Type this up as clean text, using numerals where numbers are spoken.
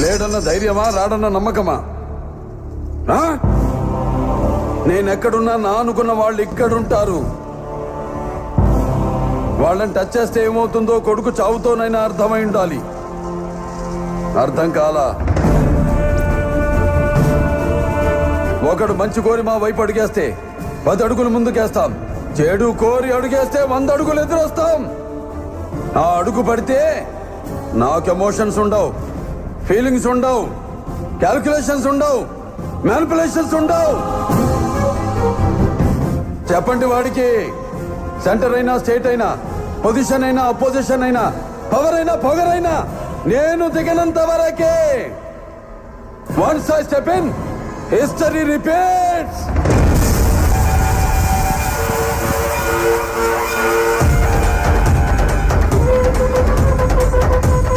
లేడన్న ధైర్యమా, రాడన్న నమ్మకమా? నేనెక్కడున్నా నా అనుకున్న వాళ్ళు ఇక్కడుంటారు. వాళ్ళని టచ్ చేస్తే ఏమవుతుందో కొడుకు చావుతోనైనా అర్థమై ఉండాలి. అర్థం కాలా? ఒకడు మంచి కోరి మా వైపు అడుగేస్తే 10 అడుగులు ముందుకేస్తాం. చెడు కోరి అడుగేస్తే 100 అడుగులు ఎదురొస్తాం. ఆ అడుగు పడితే నాకు ఎమోషన్స్ ఉండవు, ఫీలింగ్స్ ఉండవు, క్యాల్కులేషన్స్ ఉండవు, మ్యానిపులేషన్స్ ఉండవు. చెప్పండి వాడికి. సెంటర్ అయినా, స్టేట్ అయినా, పొజిషన్ అయినా, అపోజిషన్ అయినా, పవర్ అయినా, పొగరైనా నేను దిగనంత వరకే. Once I step in, history repeats.